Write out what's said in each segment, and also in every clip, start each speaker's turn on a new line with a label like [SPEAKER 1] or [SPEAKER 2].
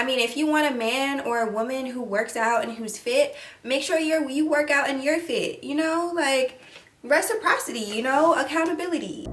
[SPEAKER 1] I mean, if you want a man or a woman who works out and who's fit, make sure you work out and you're fit, you know, like reciprocity, you know, accountability.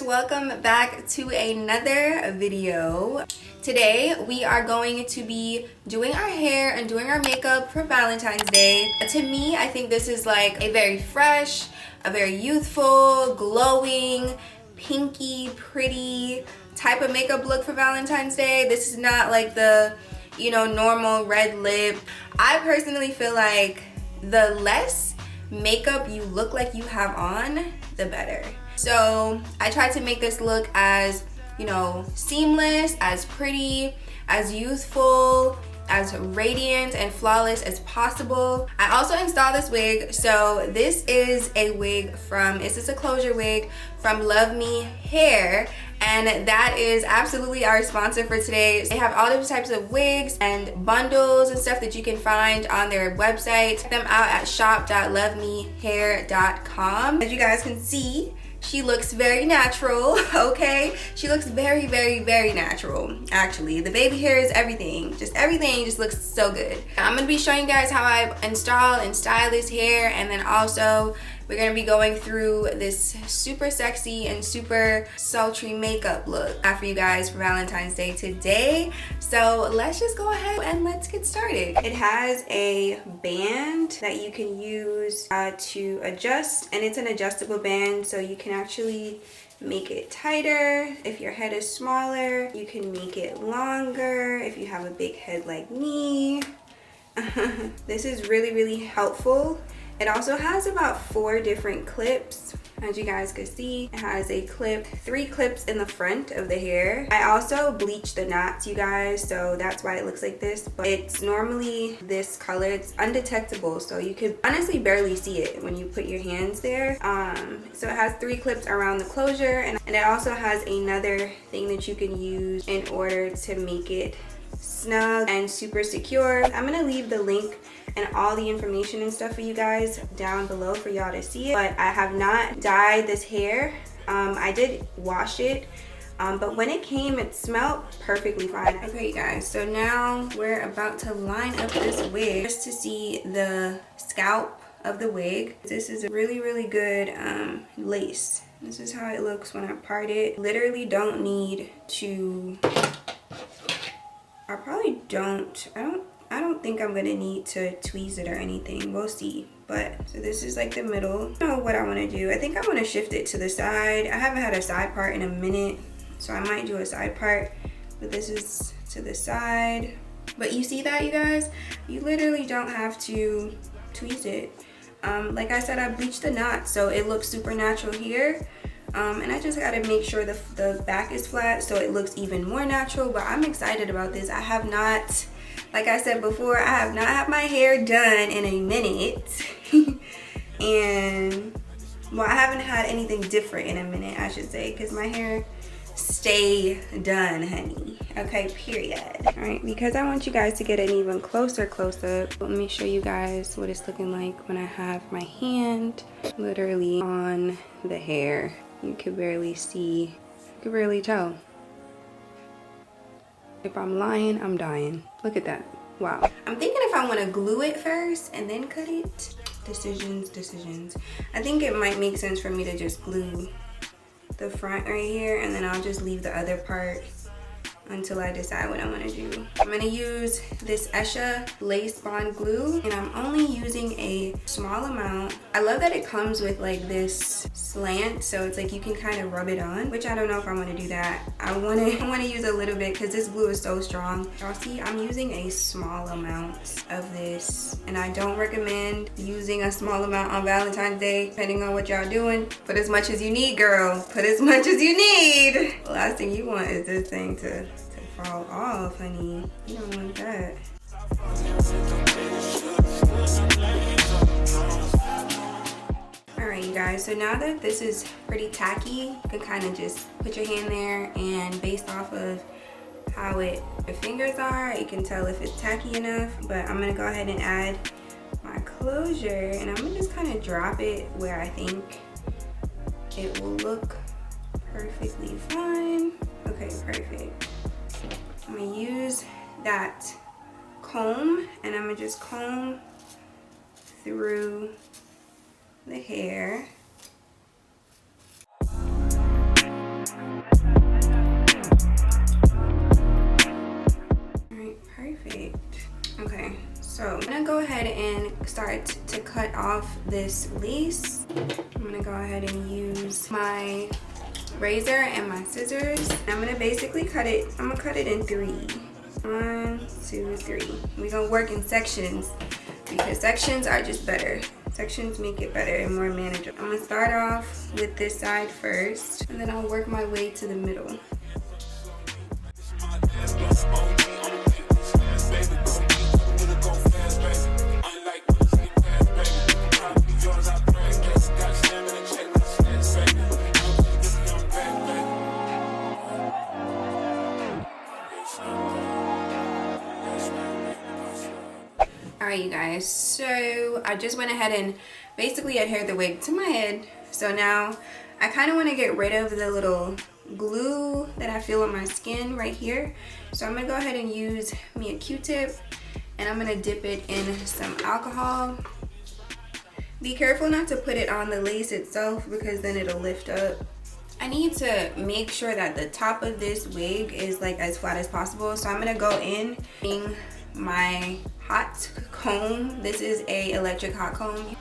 [SPEAKER 1] Welcome back to another video. Today we are going to be doing our hair and doing our makeup for Valentine's Day. To me, I think this is like a very fresh, a very youthful, glowing, pinky, pretty type of makeup look for Valentine's Day. This is not like the, you know, normal red lip. I personally feel like the less makeup you look like you have on, the better. So I tried to make this look as, you know, seamless, as pretty, as youthful, as radiant and flawless as possible. I also installed this wig. So this is a wig from, this is a closure wig from Love Me Hair, and that is absolutely our sponsor for today. They have all different types of wigs and bundles and stuff that you can find on their website. Check them out at shop.lovemehair.com. As you guys can see, she looks very natural, okay? She looks very, very, very natural, actually. The baby hair is everything. Just everything just looks so good. I'm gonna be showing you guys how I install and style this hair, and then also we're gonna be going through this super sexy and super sultry makeup look for you guys for Valentine's Day today. So let's just go ahead and let's get started. It has a band that you can use to adjust, and it's an adjustable band, so you can actually make it tighter. If your head is smaller, you can make it longer if you have a big head like me. This is really, really helpful. It also has about 4 different clips. As you guys can see, it has a clip, 3 clips in the front of the hair. I also bleached the knots, you guys, so that's why it looks like this, but it's normally this color. It's undetectable, so you could honestly barely see it when you put your hands there. So it has 3 clips around the closure, and it also has another thing that you can use in order to make it snug and super secure. I'm gonna leave the link and all the information and stuff for you guys down below for y'all to see it, but I have not dyed this hair. I did wash it, but when it came, it smelled perfectly fine. Okay, you guys, so now we're about to line up this wig just to see the scalp of the wig. This is a really, really good lace. This is how it looks when I part it. Literally don't need to, I probably don't, I don't think I'm gonna need to tweeze it or anything. We'll see. But so this is like the middle. I don't know what I want to do. I think I want to shift it to the side. I haven't had a side part in a minute, so I might do a side part, but this is to the side. But you see that, you guys? You literally don't have to tweeze it. Like I said, I bleached the knots, so it looks super natural here. And I just gotta make sure the back is flat so it looks even more natural. But I'm excited about this. I have not, like I said before, I have not had my hair done in a minute. And, well, I haven't had anything different in a minute, I should say, because my hair stay done, honey. Okay, period. All right, because I want you guys to get an even closer close-up, let me show you guys what it's looking like when I have my hand literally on the hair. You can barely see, you can barely tell. If I'm lying, I'm dying. Look at that. Wow. I'm thinking if I want to glue it first and then cut it. Decisions. I think it might make sense for me to just glue the front right here, and then I'll just leave the other part until I decide what I want to do. I'm going to use this Esha lace bond glue, and I'm only using a small amount. I love that it comes with like this slant, so it's like you can kind of rub it on, which I don't know if I want to do that. I want to use a little bit because this glue is so strong. Y'all see, I'm using a small amount of this, and I don't recommend using a small amount on Valentine's Day, depending on what y'all doing. Put as much as you need, girl. Put as much as you need. The last thing you want is this thing to fall off, honey. You don't want that. you guys, so now that this is pretty tacky, you can kind of just put your hand there, and based off of how your fingers are, you can tell if it's tacky enough. But I'm gonna go ahead and add my closure, and I'm gonna just kind of drop it where I think it will look perfectly fine. Okay, perfect. I'm gonna use that comb, and I'm gonna just comb through the hair. Alright, perfect. Okay, so I'm gonna go ahead and start to cut off this lace. I'm gonna go ahead and use my razor and my scissors. I'm gonna basically cut it. I'm gonna cut it in 3. 1, 2, 3. We're gonna work in sections because sections are just better. Sections make it better and more manageable. I'm gonna start off with this side first, and then I'll work my way to the middle. Alright, you guys, so I just went ahead and basically adhered the wig to my head. So now I kind of want to get rid of the little glue that I feel on my skin right here. So I'm gonna go ahead and use me a Q-tip, and I'm gonna dip it in some alcohol. Be careful not to put it on the lace itself because then it'll lift up. I need to make sure that the top of this wig is like as flat as possible. So I'm gonna go in my hot comb. This is a electric hot comb.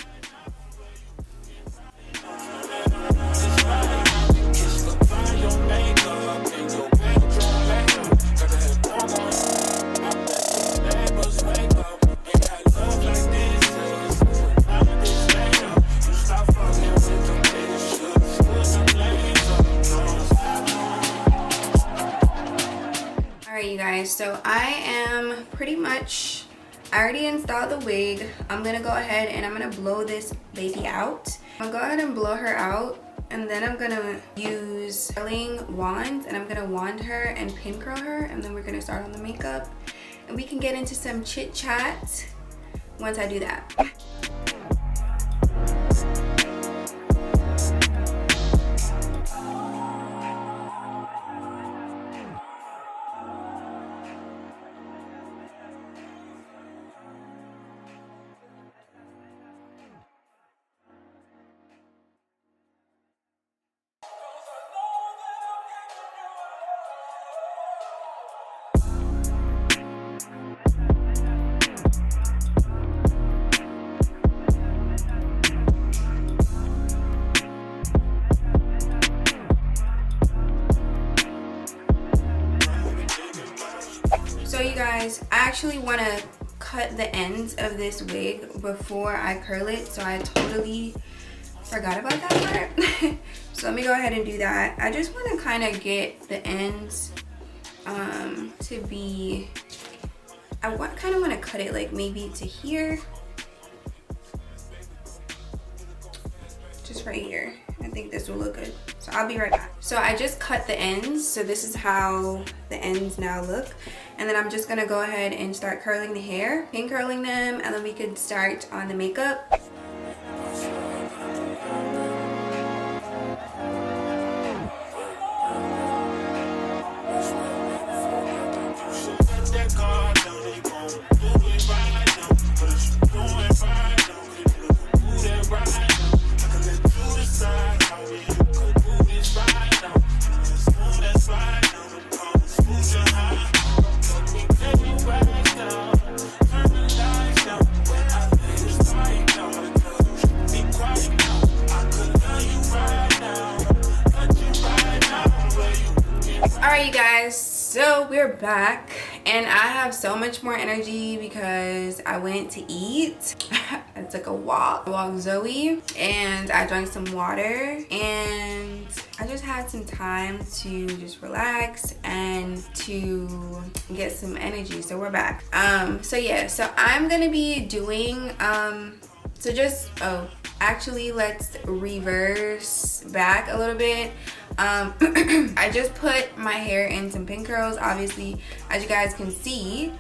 [SPEAKER 1] Alright, you guys, so I am pretty much, I already installed the wig. I'm gonna go ahead and I'm gonna blow this baby out. I'm gonna go ahead and blow her out, and then I'm gonna use curling wands, and I'm gonna wand her and pin curl her, and then we're gonna start on the makeup, and we can get into some chit chat once I do that. So you guys, I actually want to cut the ends of this wig before I curl it, so I totally forgot about that part. So let me go ahead and do that. I just want to kind of get the ends to be, I kind of want to cut it like maybe to here, just right here. I think this will look good. So I'll be right back. So I just cut the ends. So this is how the ends now look. And then I'm just gonna go ahead and start curling the hair, pin curling them, and then we could start on the makeup. Alright, you guys, so we're back, and I have so much more energy because I went to eat. I took a walk. I walked Zoe, and I drank some water, and I just had some time to just relax and to get some energy. So we're back. So yeah, so I'm gonna be doing So just, oh, actually let's reverse back a little bit. I just put my hair in some pin curls, obviously, as you guys can see.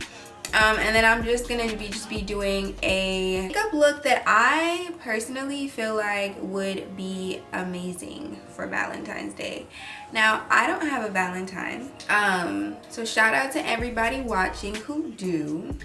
[SPEAKER 1] And then I'm just gonna be doing a makeup look that I personally feel like would be amazing for Valentine's Day. Now, I don't have a Valentine, so shout out to everybody watching who do.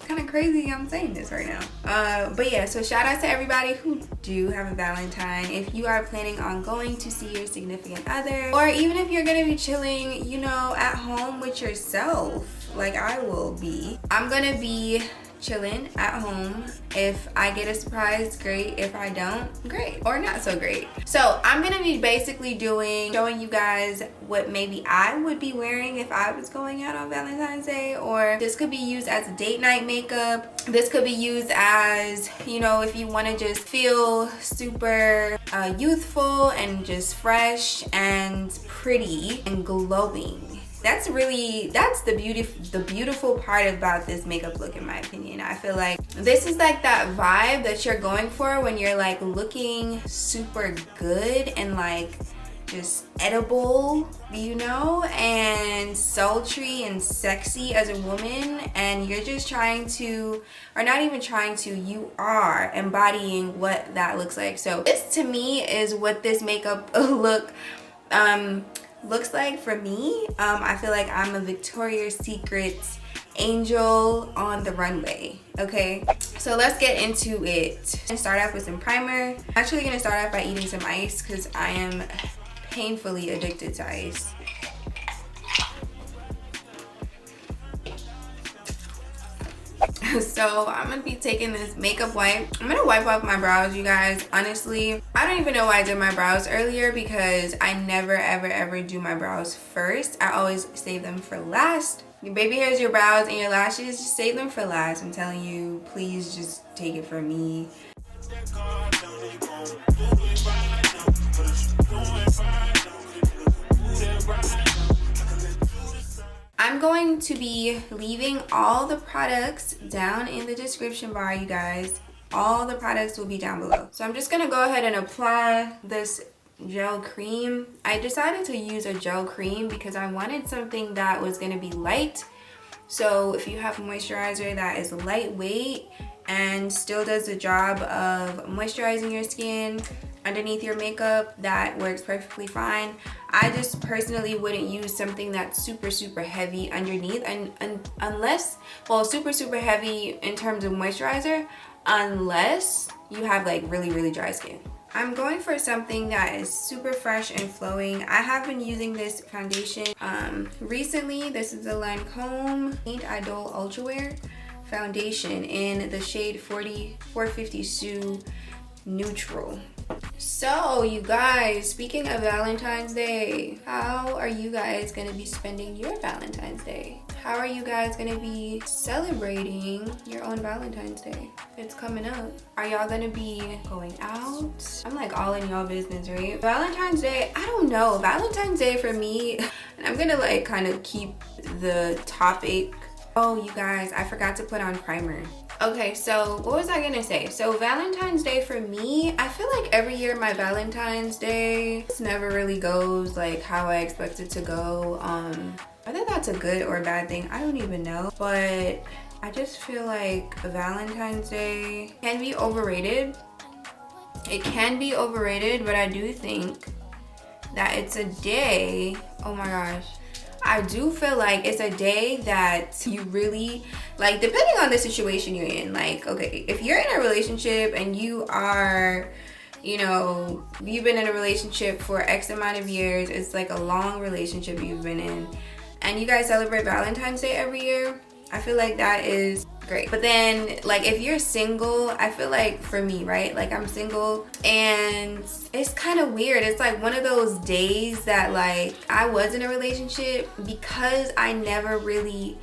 [SPEAKER 1] Kind of crazy I'm saying this right now, but yeah, so shout out to everybody who do have a Valentine. If you are planning on going to see your significant other, or even if you're gonna be chilling, you know, at home with yourself like I will be, I'm gonna be chilling at home. If I get a surprise, great. If I don't, great, or not so great. So I'm gonna be basically showing you guys what maybe I would be wearing if I was going out on Valentine's Day, or this could be used as a date night makeup. This could be used as, you know, if you want to just feel super youthful and just fresh and pretty and glowing. That's the beautiful part about this makeup look, in my opinion. I feel like this is like that vibe that you're going for when you're like looking super good and like just edible, you know, and sultry and sexy as a woman, and you're just trying to, or not even trying to, you are embodying what that looks like. So this to me is what this makeup look looks like for me. I feel like I'm a Victoria's Secret angel on the runway. Okay, so let's get into it. And start off with some primer. I'm actually gonna start off by eating some ice because I am painfully addicted to ice. So I'm gonna be taking this makeup wipe. I'm gonna wipe off my brows, you guys. Honestly, I don't even know why I did my brows earlier, because I never ever do my brows first. I always save them for last. Your baby hairs, your brows, and your lashes, just save them for last. I'm telling you, please just take it from me. I'm going to be leaving all the products down in the description bar, you guys. All the products will be down below. So I'm just gonna go ahead and apply this gel cream. I decided to use a gel cream because I wanted something that was gonna be light. So if you have a moisturizer that is lightweight and still does the job of moisturizing your skin underneath your makeup, that works perfectly fine. I just personally wouldn't use something that's super heavy underneath, and unless, well, super heavy in terms of moisturizer, unless you have like really dry skin. I'm going for something that is super fresh and flowing. I have been using this foundation recently. This is the Lancome Paint Idol Ultra Wear foundation in the shade 450 Sue Neutral. So you guys, speaking of Valentine's Day, how are you guys gonna be spending your Valentine's Day? How are you guys gonna be celebrating your own Valentine's Day? It's coming up. Are y'all gonna be going out? I'm like all in y'all business, right? Valentine's Day, I don't know. Valentine's Day for me, and I'm gonna like kind of keep the topic. Oh, you guys, I forgot to put on primer. Okay, so what was I gonna say? So Valentine's Day for me, I feel like every year my Valentine's Day never really goes like how I expect it to go. Whether that's a good or bad thing, I don't even know. But I just feel like Valentine's Day can be overrated. It can be overrated, but I do think that it's a day, oh my gosh. I do feel like it's a day that you really, like, depending on the situation you're in, like, okay, if you're in a relationship and you are, you know, you've been in a relationship for X amount of years, it's like a long relationship you've been in, and you guys celebrate Valentine's Day every year, I feel like that is great. But then, like, if you're single, I feel like, for me, right, like, I'm single and it's kind of weird. It's like one of those days that, like, I was in a relationship, because I never really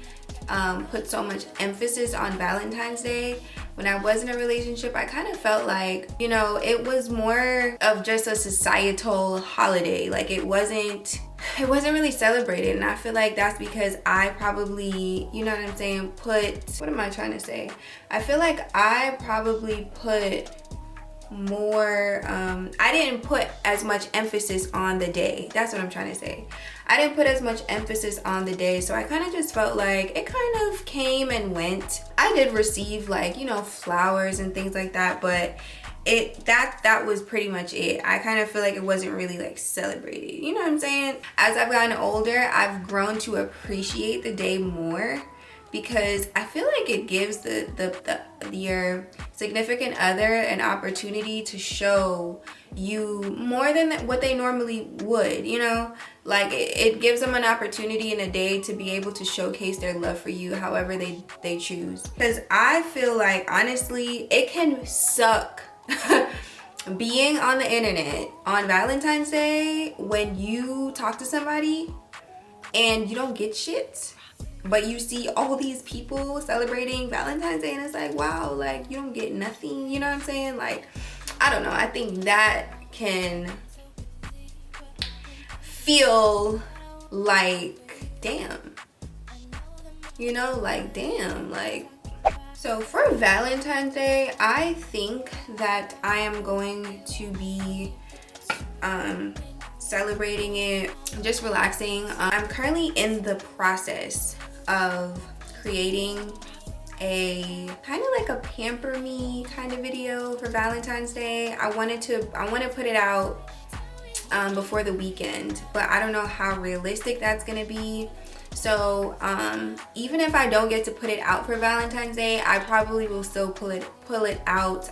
[SPEAKER 1] put so much emphasis on Valentine's Day. When I was in a relationship, I kind of felt like, you know, it was more of just a societal holiday. Like, it wasn't it wasn't really celebrated. And I feel like that's because I probably, you know what I'm saying, what am I trying to say? I feel like I probably put more, I didn't put as much emphasis on the day. That's what I'm trying to say. I didn't put as much emphasis on the day, so I kind of just felt like it kind of came and went. I did receive, like, you know, flowers and things like that, but that was pretty much it. I kind of feel like it wasn't really like celebrated, you know what I'm saying? As I've gotten older, I've grown to appreciate the day more, because I feel like it gives your significant other an opportunity to show you more than what they normally would, you know? Like it gives them an opportunity in a day to be able to showcase their love for you however they choose. Because I feel like, honestly, it can suck being on the internet on Valentine's Day when you talk to somebody and you don't get shit, but you see all these people celebrating Valentine's Day and it's like, wow, like you don't get nothing, you know what I'm saying? Like, I don't know, I think that can feel like, damn, you know, like, damn, like. So for Valentine's Day, I think that I am going to be celebrating it, just relaxing. I'm currently in the process of creating a kind of like a pamper me kind of video for Valentine's Day. I want to put it out before the weekend, but I don't know how realistic that's gonna be. So even if I don't get to put it out for Valentine's Day, I probably will still put it out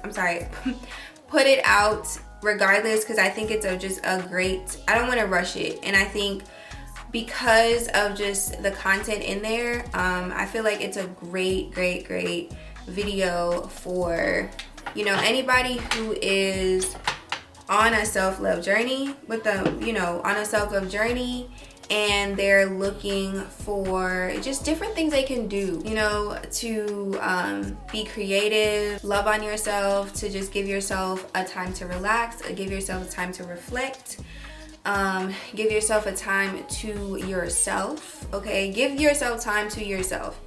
[SPEAKER 1] regardless, because I think it's just a great, I don't want to rush it. And I think because of just the content in there, I feel like it's a great video for, you know, anybody who is on a self-love journey and they're looking for just different things they can do, you know, to be creative, love on yourself, to just give yourself a time to relax, give yourself a time to reflect, give yourself a time to yourself, okay? Give yourself time to yourself.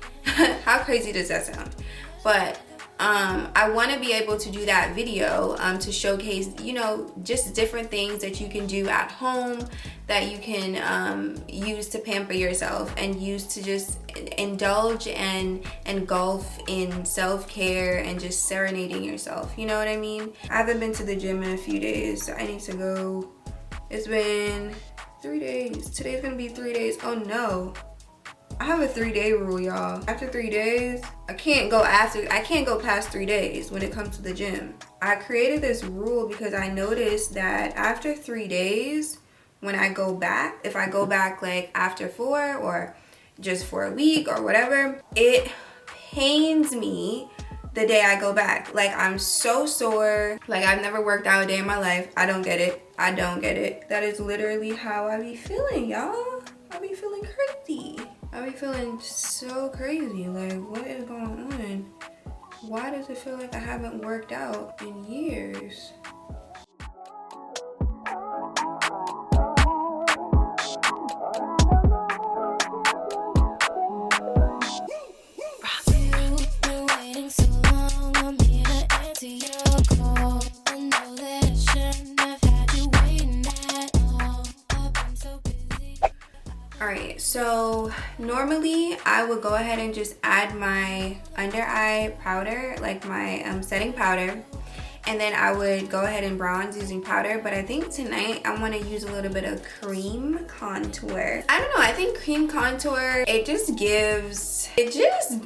[SPEAKER 1] How crazy does that sound? But I want to be able to do that video to showcase, you know, just different things that you can do at home, that you can use to pamper yourself and use to just indulge and engulf in self-care and just serenading yourself, you know what I mean? I haven't been to the gym in a few days, so I need to go. It's been 3 days. Today's gonna be 3 days. Oh no. I have a 3-day rule, y'all. After 3 days, I can't go past 3 days when it comes to the gym. I created this rule because I noticed that after 3 days, when I go back, if I go back like after 4 or just for a week or whatever, it pains me the day I go back. Like, I'm so sore. Like, I've never worked out a day in my life. I don't get it. I don't get it. That is literally how I be feeling, y'all. I be feeling crazy. I be feeling so crazy. Like, what is going on? Why does it feel like I haven't worked out in years? Alright, so normally I would go ahead and just add my under eye powder, like my setting powder, and then I would go ahead and bronze using powder. But I think tonight I want to use a little bit of cream contour. I don't know, I think cream contour, it just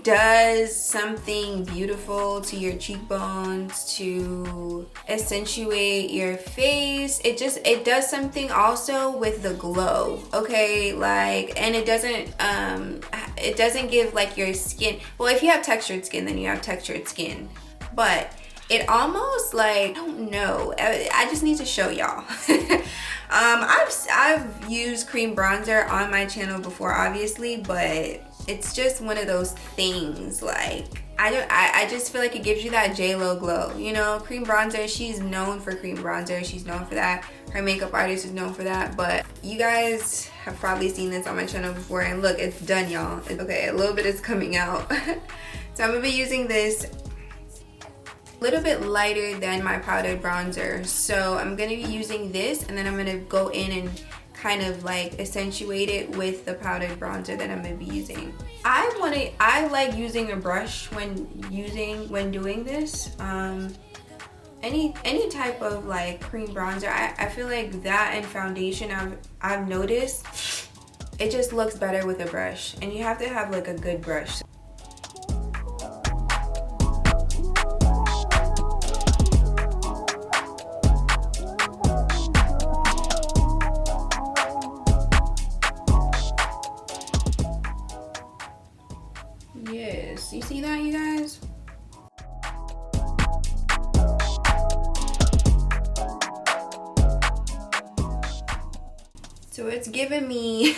[SPEAKER 1] does something beautiful to your cheekbones, to accentuate your face. It does something also with the glow, okay? Like, and it doesn't give like your skin, well, if you have textured skin, then you have textured skin, but it almost, like, I don't know, I just need to show y'all. I've used cream bronzer on my channel before, obviously, but it's just one of those things, like, I just feel like it gives you that J-Lo glow. You know, cream bronzer, she's known for cream bronzer. She's known for that. Her makeup artist is known for that. But you guys have probably seen this on my channel before. And look, it's done, y'all. Okay, a little bit is coming out. So I'm gonna be using this a little bit lighter than my powdered bronzer. So I'm gonna be using this, and then I'm gonna go in and kind of like accentuate it with the powdered bronzer that I'm gonna be using. I like using a brush when doing this. Any type of like cream bronzer, I feel like that and foundation, I've noticed it just looks better with a brush, and you have to have like a good brush. Yes, you see that, you guys? So it's giving me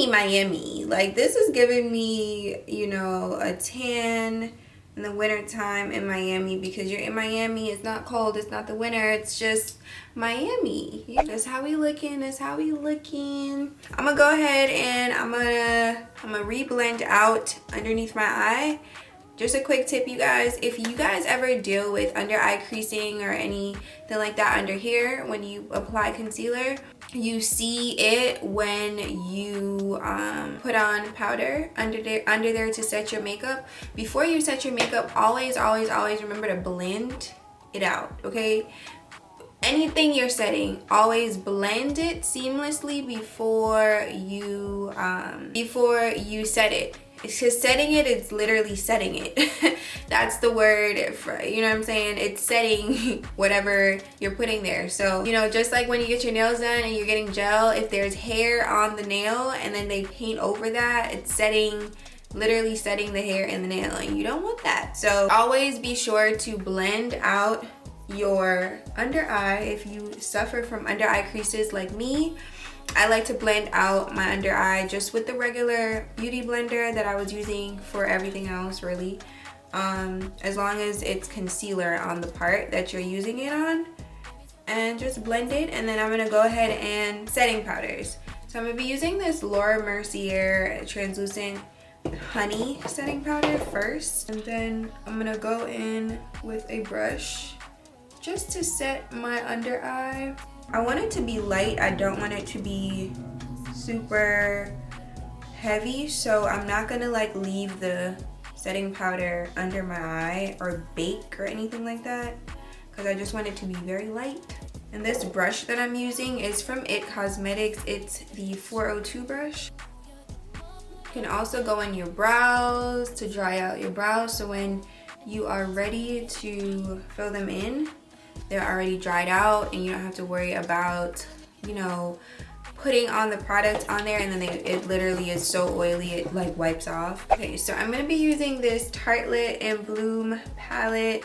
[SPEAKER 1] Miami. Like, this is giving me, you know, a tan in the winter time in Miami, because you're in Miami, it's not cold, it's not the winter, it's just Miami. Yeah, that's how we looking, that's how we looking. I'm gonna go ahead and I'm gonna reblend out underneath my eye. Just a quick tip, you guys, if you guys ever deal with under eye creasing or anything like that under here, when you apply concealer, you see it when you put on powder under there to set your makeup. Before you set your makeup, always remember to blend it out, okay? Anything you're setting, always blend it seamlessly before you set it. Because setting it, it's literally setting it. That's the word for, you know what I'm saying? It's setting whatever you're putting there. So, you know, just like when you get your nails done and you're getting gel, if there's hair on the nail and then they paint over that, it's literally setting the hair in the nail, and you don't want that. So always be sure to blend out your under eye. If you suffer from under eye creases like me, I like to blend out my under eye just with the regular beauty blender that I was using for everything else, really. As long as it's concealer on the part that you're using it on, and just blend it. And then I'm gonna go ahead and setting powders. So I'm gonna be using this Laura Mercier translucent honey setting powder first, and then I'm gonna go in with a brush just to set my under eye. I want it to be light, I don't want it to be super heavy, so I'm not gonna like leave the setting powder under my eye or bake or anything like that, because I just want it to be very light. And this brush that I'm using is from IT Cosmetics. It's the 402 brush. You can also go in your brows to dry out your brows, so when you are ready to fill them in, they're already dried out and you don't have to worry about, you know, putting on the product on there and then it literally is so oily it like wipes off. Okay, so I'm gonna be using this Tartelette and Bloom palette.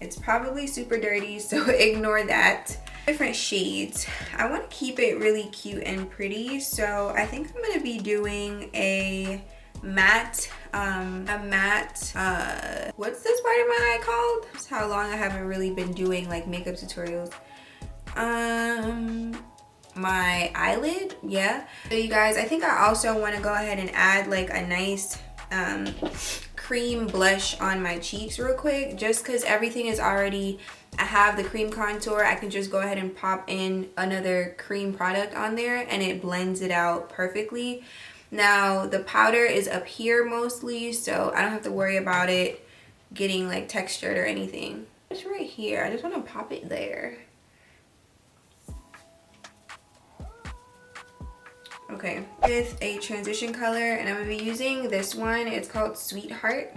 [SPEAKER 1] It's probably super dirty, so ignore that. Different shades. I want to keep it really cute and pretty, so I think I'm gonna be doing a matte what's this part of my eye called? That's how long I haven't really been doing like makeup tutorials. My eyelid, yeah. So you guys, I think I also want to go ahead and add like a nice cream blush on my cheeks real quick, just because everything is already, I have the cream contour. I can just go ahead and pop in another cream product on there and it blends it out perfectly. Now the powder is up here mostly, so I don't have to worry about it getting like textured or anything. It's right here, I just want to pop it there. Okay, with a transition color, and I'm gonna be using this one. It's called Sweetheart.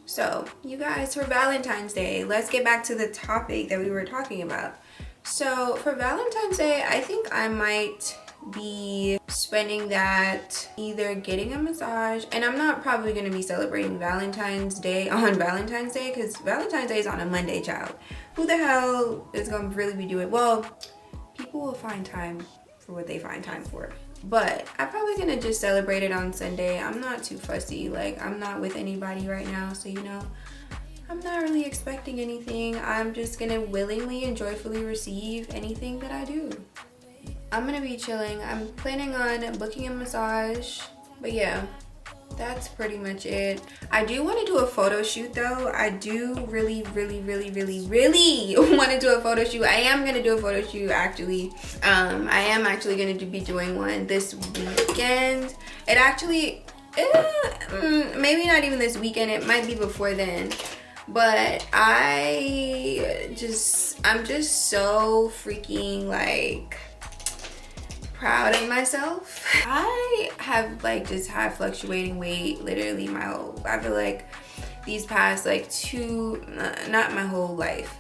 [SPEAKER 1] So you guys, for Valentine's Day, let's get back to the topic that we were talking about. So for Valentine's Day, I think I might be spending that either getting a massage, and I'm not probably going to be celebrating Valentine's Day on Valentine's Day, because Valentine's Day is on a Monday, child. Who the hell is going to really be doing, well, people will find time for what they find time for. But I'm probably gonna just celebrate it on Sunday. I'm not too fussy. Like, I'm not with anybody right now, so you know, I'm not really expecting anything. I'm just gonna willingly and joyfully receive anything that I do. I'm gonna be chilling. I'm planning on booking a massage, but yeah, that's pretty much it. I do want to do a photo shoot though. I do really want to do a photo shoot. I am going to do a photo shoot actually. I am actually going to be doing one this weekend. It actually, maybe not even this weekend. It might be before then. But I'm just so freaking like proud of myself. I have like just had fluctuating weight literally I feel like these past like not my whole life,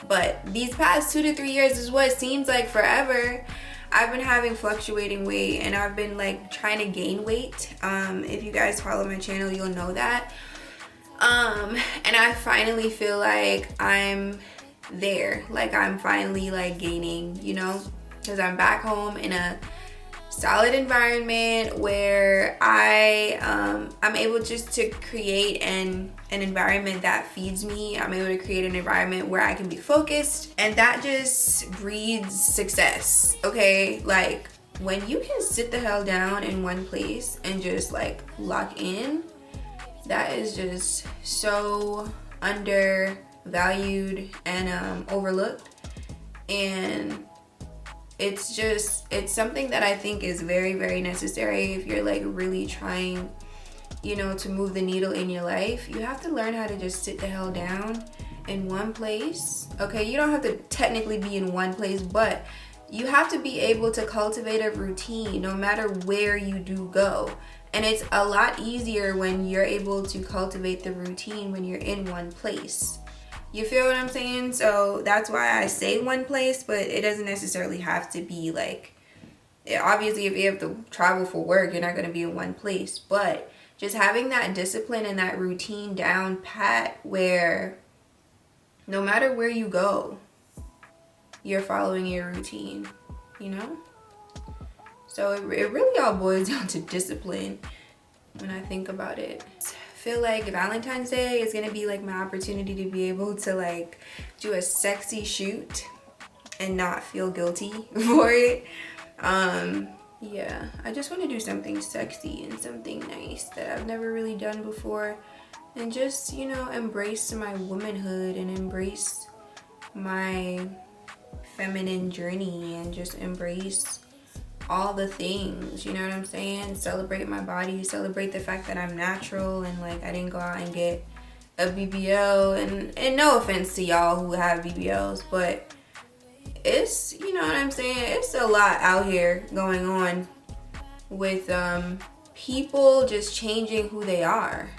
[SPEAKER 1] but these past 2 to 3 years is what seems like forever. I've been having fluctuating weight and I've been like trying to gain weight. If you guys follow my channel, you'll know that. And I finally feel like I'm there. Like I'm finally like gaining, you know, because I'm back home in a solid environment where I'm able just to create an environment that feeds me. I'm able to create an environment where I can be focused, and that just breeds success. Okay, like when you can sit the hell down in one place and just like lock in, that is just so undervalued and overlooked. And it's something that I think is very, very necessary if you're like really trying, you know, to move the needle in your life. You have to learn how to just sit the hell down in one place. Okay, you don't have to technically be in one place, but you have to be able to cultivate a routine no matter where you do go. And it's a lot easier when you're able to cultivate the routine when you're in one place. You feel what I'm saying? So that's why I say one place, but it doesn't necessarily have to be like, obviously if you have to travel for work, you're not going to be in one place. But just having that discipline and that routine down pat where no matter where you go, you're following your routine, you know? So it really all boils down to discipline when I think about it. I feel like Valentine's Day is gonna be like my opportunity to be able to like do a sexy shoot and not feel guilty for it. Yeah, I just want to do something sexy and something nice that I've never really done before, and just, you know, embrace my womanhood and embrace my feminine journey and just embrace all the things, you know what I'm saying? Celebrate my body, celebrate the fact that I'm natural and like I didn't go out and get a BBL, and no offense to y'all who have BBLs, but it's, you know what I'm saying, it's a lot out here going on with people just changing who they are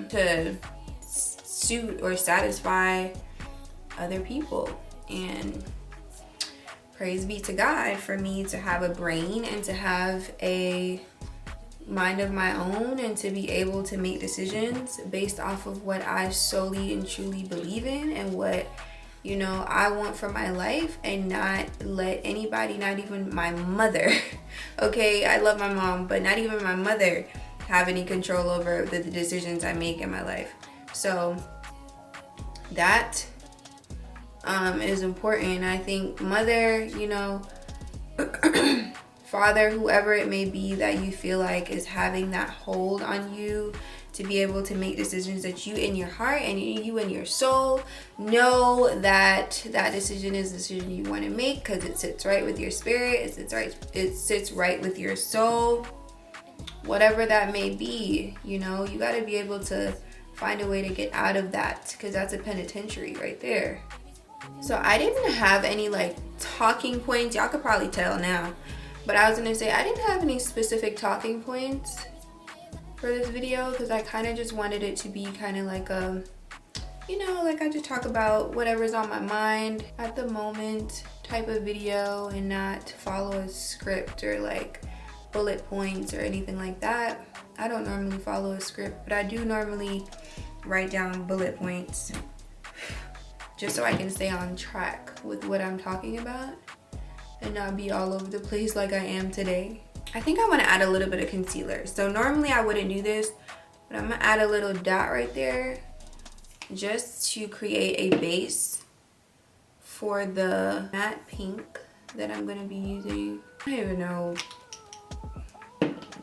[SPEAKER 1] to suit or satisfy other people. And praise be to God for me to have a brain and to have a mind of my own and to be able to make decisions based off of what I solely and truly believe in and what, you know, I want for my life, and not let anybody, not even my mother, okay, I love my mom, but not even my mother have any control over the decisions I make in my life. So that is important. I think mother, you know, father, whoever it may be that you feel like is having that hold on you to be able to make decisions that you in your heart and you in your soul know that that decision is the decision you want to make because it sits right with your spirit, it sits right with your soul, whatever that may be. You know, you got to be able to find a way to get out of that, because that's a penitentiary right there. So I didn't have any like talking points. Y'all could probably tell now, but I was gonna say I didn't have any specific talking points for this video because I kind of just wanted it to be kind of like a, you know, like I just talk about whatever's on my mind at the moment type of video, and not follow a script or like bullet points or anything like that. I don't normally follow a script, but I do normally write down bullet points just so I can stay on track with what I'm talking about and not be all over the place like I am today. I think I want to add a little bit of concealer. So normally I wouldn't do this, but I'm gonna add a little dot right there just to create a base for the matte pink that I'm gonna be using. I don't even know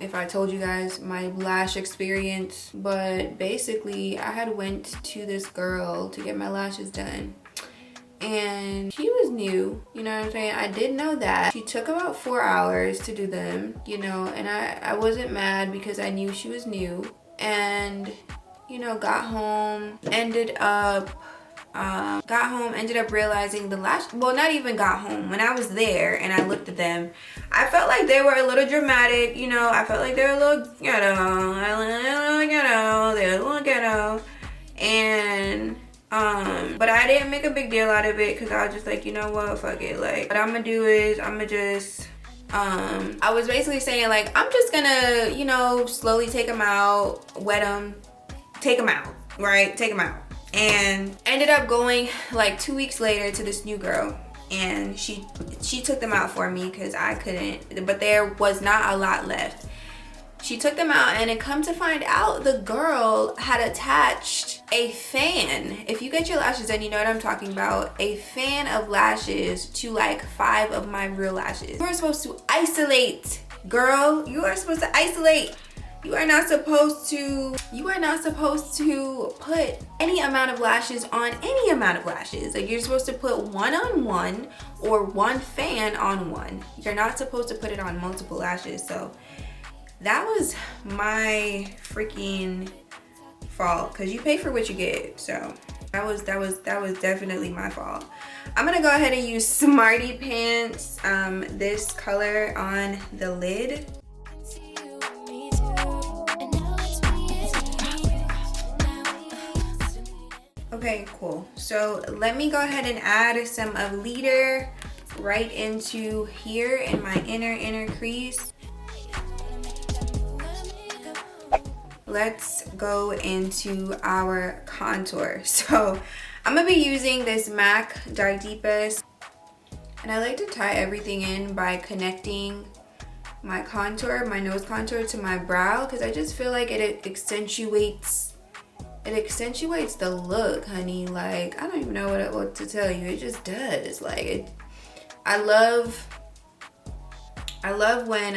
[SPEAKER 1] if I told you guys my lash experience, but basically I had went to this girl to get my lashes done, and she was new, you know what I'm saying? I didn't know that. She took about 4 hours to do them, you know, and I wasn't mad because I knew she was new. And, you know, got home, ended up realizing the lash, well, not even got home, when I was there and I looked at them, I felt like they were a little dramatic, you know. I felt like they were a little ghetto, they were a little ghetto, and but I didn't make a big deal out of it because I was just like, you know what, fuck it. Like, what I'm gonna do is I'm gonna just I was basically saying, like, I'm just gonna, you know, slowly take them out, wet them, take them out, right? Take them out. And ended up going like 2 weeks later to this new girl, and she took them out for me because I couldn't, but there was not a lot left. She took them out, and it come to find out the girl had attached a fan. If you get your lashes done, you know what I'm talking about. A fan of lashes to like 5 of my real lashes. You are supposed to isolate, girl. You are supposed to isolate. You are not supposed to put any amount of lashes on any amount of lashes. Like, you're supposed to put one on one or one fan on one. You're not supposed to put it on multiple lashes. So that was my freaking fault, because you pay for what you get. So that was definitely my fault. I'm gonna go ahead and use Smarty Pants, this color on the lid. Okay, cool. So let me go ahead and add some of Leader right into here in my inner crease. Let's go into our contour. So I'm gonna be using this MAC Dark Deepest, and I like to tie everything in by connecting my contour, my nose contour, to my brow, because I just feel like it accentuates the look, honey. Like, I don't even know what to tell you. It just does. Like, I love when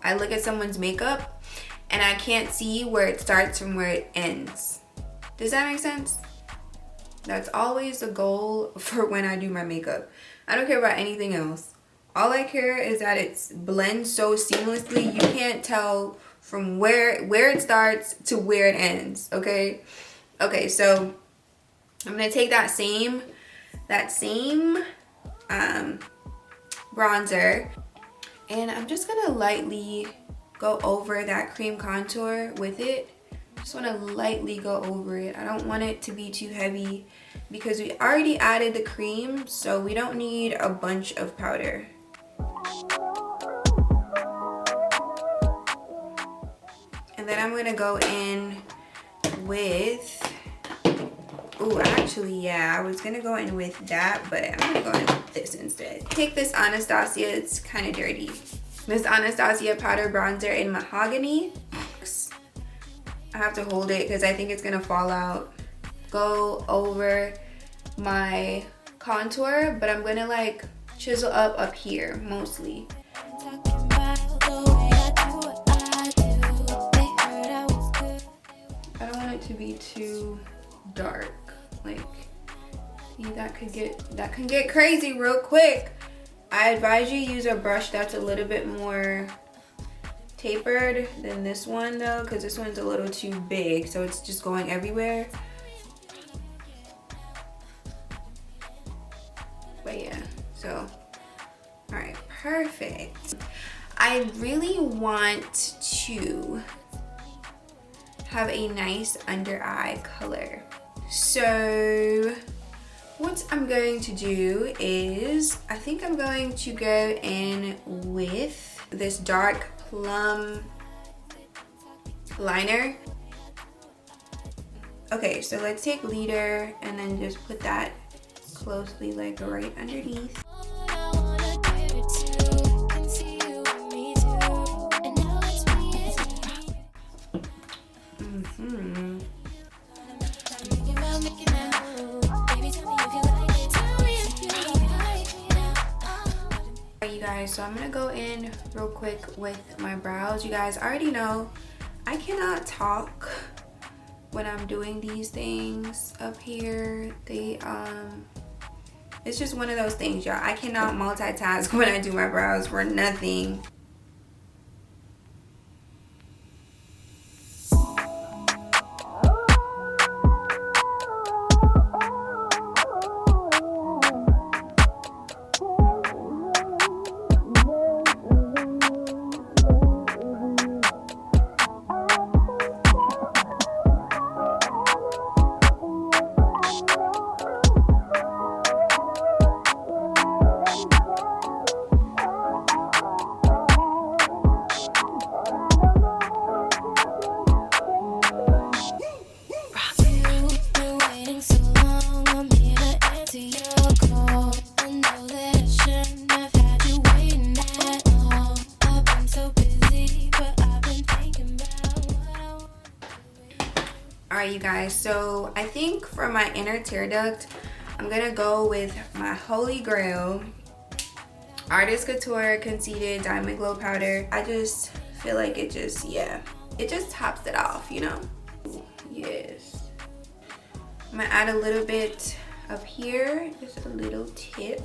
[SPEAKER 1] I look at someone's makeup and I can't see where it starts from where it ends. Does that make sense? That's always the goal for when I do my makeup. I don't care about anything else. All I care is that it blends so seamlessly you can't tell from where it starts to where it ends. Okay, so I'm gonna take that same bronzer, and I'm just gonna lightly go over that cream contour with it. Just want to lightly go over it. I don't want it to be too heavy because we already added the cream, so we don't need a bunch of powder. And then I'm going to go in with, actually, yeah, I was going to go in with that, but I'm going to go in with this instead. Take this Anastasia, it's kind of dirty. This Anastasia powder bronzer in Mahogany. I have to hold it because I think it's going to fall out. Go over my contour, but I'm going to like chisel up here mostly. I don't want it to be too dark. Like, see, that can get crazy real quick. I advise you use a brush that's a little bit more tapered than this one though, because this one's a little too big, so it's just going everywhere. But yeah, so all right, perfect. I really want to have a nice under eye color, so what I'm going to do is I think I'm going to go in with this dark plum liner. Okay, so let's take Leader and then just put that closely, like right underneath. Alright, you guys, so I'm gonna go in real quick with my brows. You guys already know I cannot talk when I'm doing these things up here. It's just one of those things, y'all. I cannot multitask when I do my brows for nothing. Alright, you guys, so I think for my inner tear duct, I'm gonna go with my holy grail, Artist Couture Conceited Diamond Glow Powder. I just feel like it just, yeah, it just tops it off, you know? Yes. I'm gonna add a little bit up here, just a little tip.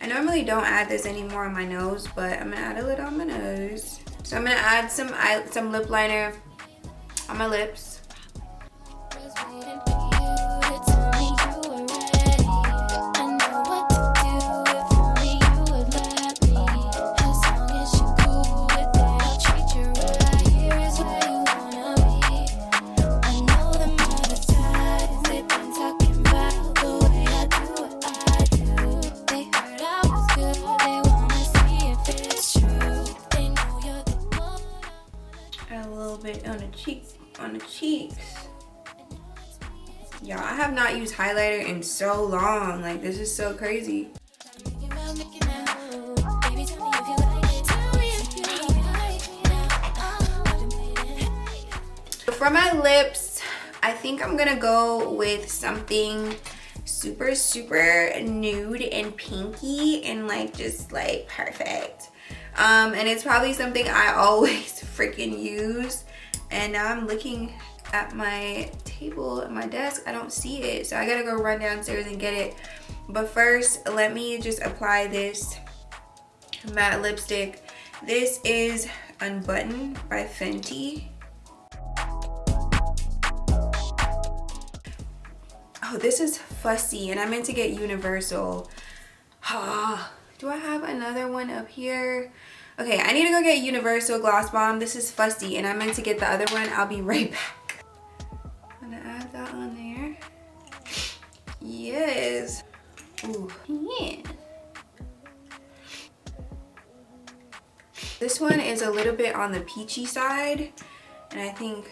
[SPEAKER 1] I normally don't add this anymore on my nose, but I'm gonna add a little on my nose. So I'm gonna add some lip liner on my lips. On the cheeks. Y'all, I have not used highlighter in so long. Like, this is so crazy. For my lips, I think I'm gonna go with something super nude and pinky and like just like perfect. And it's probably something I always freaking use. And now I'm looking at my table at my desk. I don't see it, so I gotta go run downstairs and get it. But first, let me just apply this matte lipstick. This is Unbutton by Fenty. Oh, this is Fussy, and I meant to get Universal. Do I have another one up here? Okay, I need to go get Universal Gloss Bomb. This is Fussy, and I meant to get the other one. I'll be right back. I'm gonna add that on there. Yes. Ooh, yeah. This one is a little bit on the peachy side, and I think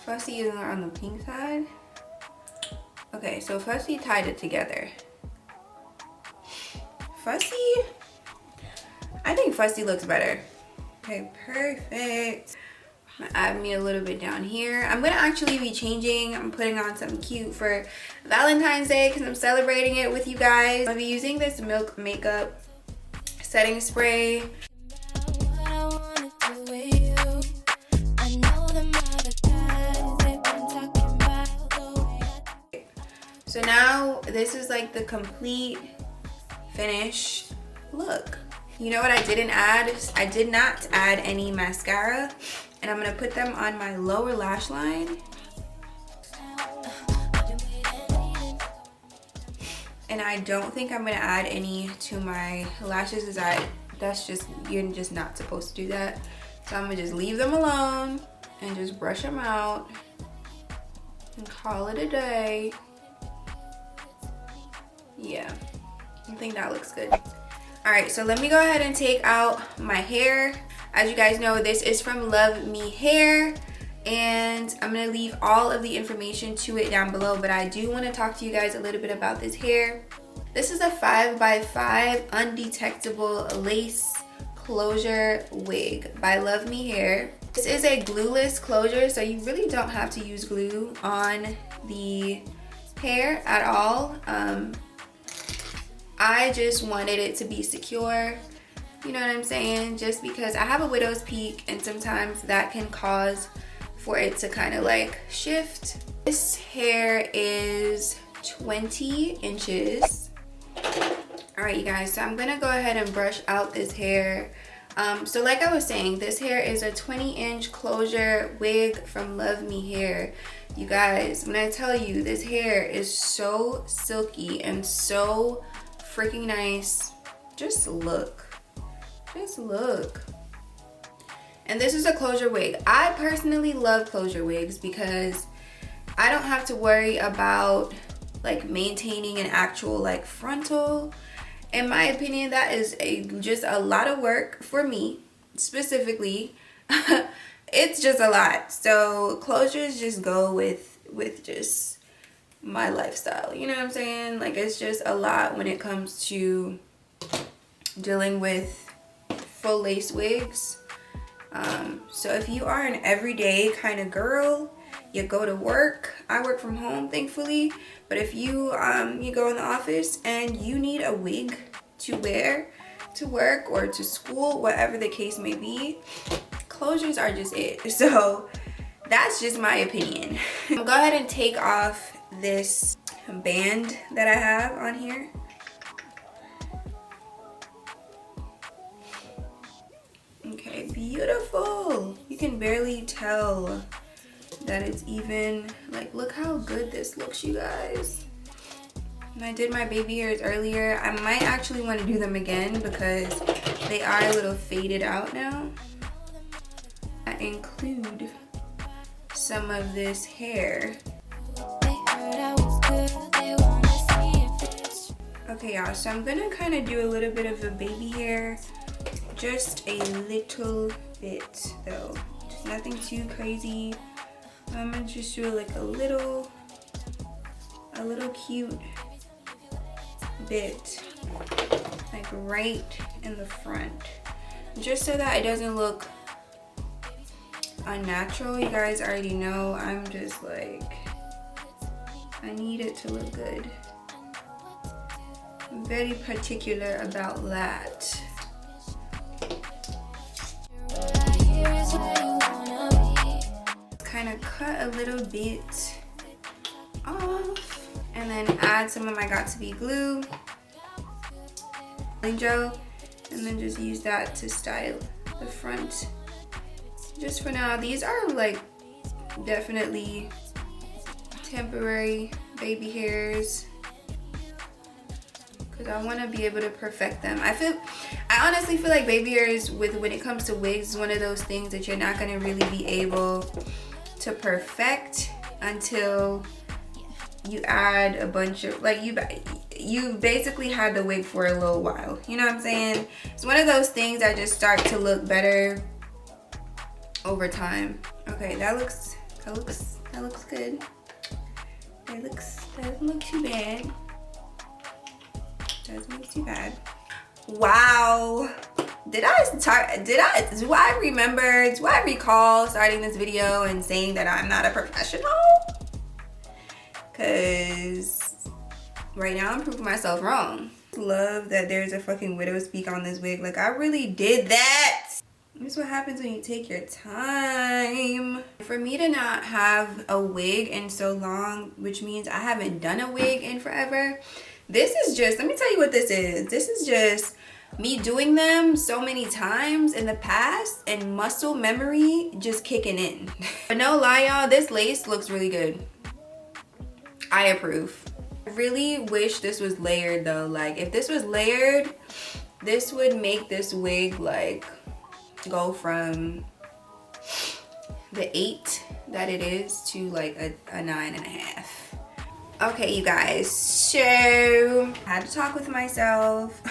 [SPEAKER 1] Fussy is on the pink side. Okay, so Fussy tied it together. Fussy, I think Fussy looks better. Okay, perfect. I'm gonna add me a little bit down here. I'm gonna actually be changing. I'm putting on something cute for Valentine's Day because I'm celebrating it with you guys. I'll be using this Milk Makeup setting spray. So now this is like the complete finished look. You know what I didn't add? I did not add any mascara, and I'm gonna put them on my lower lash line. And I don't think I'm gonna add any to my lashes because that's just, you're just not supposed to do that. So I'm gonna just leave them alone and just brush them out and call it a day. Yeah, I think that looks good. All right, so let me go ahead and take out my hair. As you guys know, this is from Love Me Hair, and I'm gonna leave all of the information to it down below, but I do wanna talk to you guys a little bit about this hair. This is a 5x5 undetectable lace closure wig by Love Me Hair. This is a glueless closure, so you really don't have to use glue on the hair at all. I just wanted it to be secure, you know what I'm saying? Just because I have a widow's peak and sometimes that can cause for it to kind of like shift. This hair is 20 inches. All right, you guys, so I'm gonna go ahead and brush out this hair. So like I was saying, this hair is a 20-inch closure wig from Love Me Hair. You guys, when I tell you, this hair is so silky and so freaking nice. Just look. Just look. And this is a closure wig. I personally love closure wigs because I don't have to worry about like maintaining an actual like frontal. In my opinion, that is just a lot of work for me specifically. It's just a lot. So closures just go with just my lifestyle, you know what I'm saying? Like, it's just a lot when it comes to dealing with full lace wigs. So if you are an everyday kind of girl, you go to work. I work from home, thankfully. But if you you go in the office and you need a wig to wear to work or to school, whatever the case may be, closures are just it. So that's just my opinion. I'll go ahead and take off this band that I have on here. Okay, beautiful. You can barely tell that it's even, like, look how good this looks, you guys. And I did my baby hairs earlier. I might actually want to do them again because they are a little faded out now. I include some of this hair. Okay, y'all, so I'm gonna kind of do a little bit of a baby hair. Just a little bit though. Just nothing too crazy. I'm gonna just do like a little cute bit, like right in the front, just so that it doesn't look unnatural. You guys already know I'm just like, I need it to look good. I'm very particular about that. Kind of cut a little bit off and then add some of my Got2b glue gel, and then just use that to style the front. Just for now, these are like definitely temporary baby hairs because I want to be able to perfect them. I honestly feel like baby hairs, when it comes to wigs, is one of those things that you're not going to really be able to perfect until you add a bunch of, like, you basically had the wig for a little while, you know what I'm saying? It's one of those things that just start to look better over time. Okay, that looks good. That doesn't look too bad. Doesn't look too bad. Wow. Do I recall starting this video and saying that I'm not a professional? Cause right now I'm proving myself wrong. Love that there's a fucking widow's peak on this wig. Like, I really did that. This is what happens when you take your time. For me to not have a wig in so long, which means I haven't done a wig in forever, this is just, let me tell you what this is. This is just me doing them so many times in the past and muscle memory just kicking in. But no lie, y'all, this lace looks really good. I approve. I really wish this was layered though. Like, if this was layered, this would make this wig like go from the 8 that it is to like a 9.5. Okay, you guys, so I had to talk with myself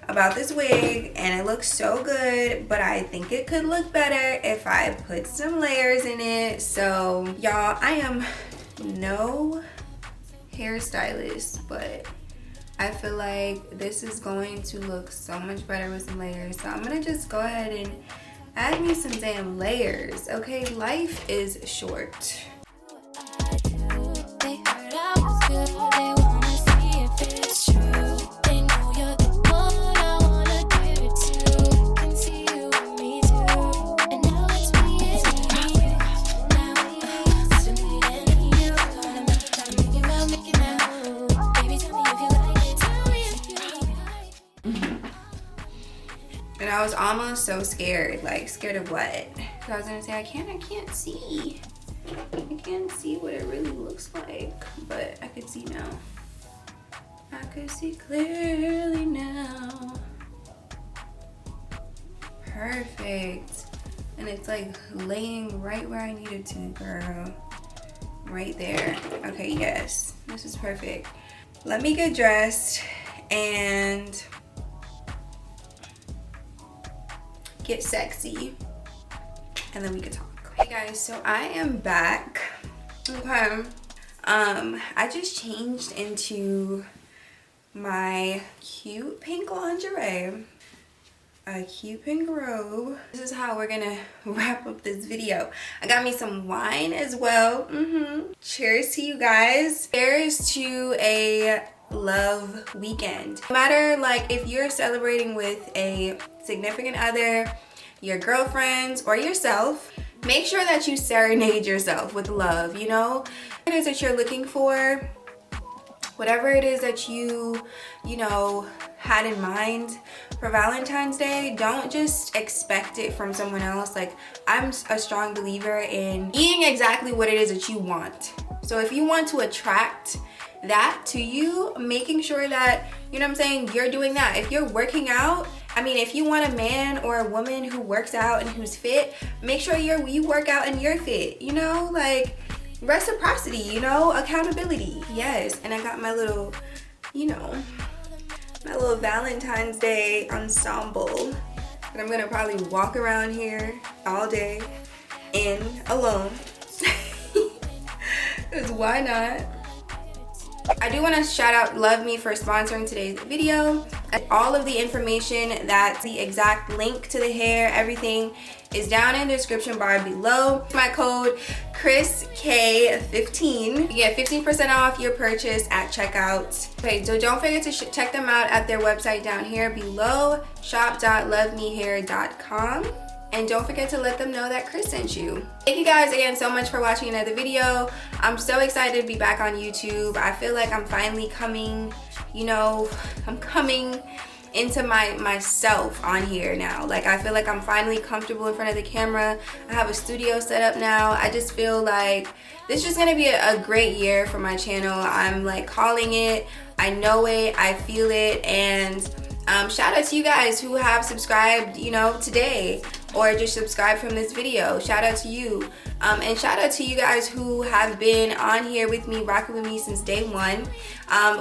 [SPEAKER 1] about this wig and it looks so good, but I think it could look better if I put some layers in it. So y'all, I am no hairstylist, but I feel like this is going to look so much better with some layers. So I'm gonna just go ahead and add me some damn layers. Okay, life is short. They heard I was was almost so scared. Like, scared of what? So I was gonna say, I can't see. I can't see what it really looks like, but I can see now. I can see clearly now. Perfect. And it's like laying right where I need it to, girl. Right there. Okay, yes. This is perfect. Let me get dressed and get sexy, and then we can talk. Hey guys, so I am back. Okay. I just changed into my cute pink lingerie, a cute pink robe. This is how we're gonna wrap up this video. I got me some wine as well. Cheers to you guys. Cheers to a love weekend. No matter like if you're celebrating with a significant other, your girlfriends, or yourself, make sure that you serenade yourself with love, you know? What it is that you're looking for, whatever it is that you know, had in mind for Valentine's Day, don't just expect it from someone else. Like, I'm a strong believer in being exactly what it is that you want. So if you want to attract that to you, making sure that, you know what I'm saying, you're doing that. If you're working out, I mean, if you want a man or a woman who works out and who's fit, make sure you work out and you're fit, you know? Like, reciprocity, you know? Accountability. Yes. And I got my little, you know, my little Valentine's Day ensemble. And I'm gonna probably walk around here all day in alone. Because why not? I do want to shout out Love Me for sponsoring today's video. All of the information, that's the exact link to the hair, everything is down in the description bar below. My code KRYSK15. You get 15% off your purchase at checkout. Okay, so don't forget to check them out at their website down here below, shop.lovemehair.com. And don't forget to let them know that Krys sent you. Thank you guys again so much for watching another video. I'm so excited to be back on YouTube. I feel like I'm finally coming, you know, I'm coming into myself on here now. Like, I feel like I'm finally comfortable in front of the camera. I have a studio set up now. I just feel like this is just gonna be a great year for my channel. I'm like calling it. I know it, I feel it, and shout out to you guys who have subscribed, you know, today, or just subscribe from this video. Shout out to you. And shout out to you guys who have been on here with me, rocking with me since day one.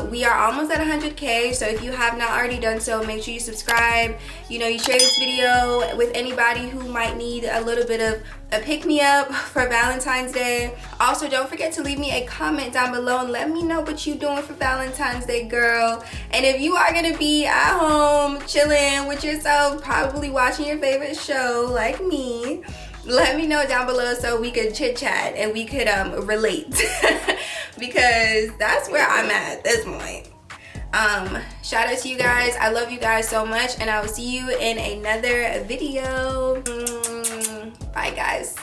[SPEAKER 1] We are almost at 100K, so if you have not already done so, make sure you subscribe. You know, you share this video with anybody who might need a little bit of a pick-me-up for Valentine's Day. Also, don't forget to leave me a comment down below and let me know what you're doing for Valentine's Day, girl. And if you are gonna be at home chilling with yourself, probably watching your favorite show like me, let me know down below so we could chit chat and we could relate. Because that's where I'm at this point. Shout out to you guys. I love you guys so much, and I will see you in another video. Bye guys.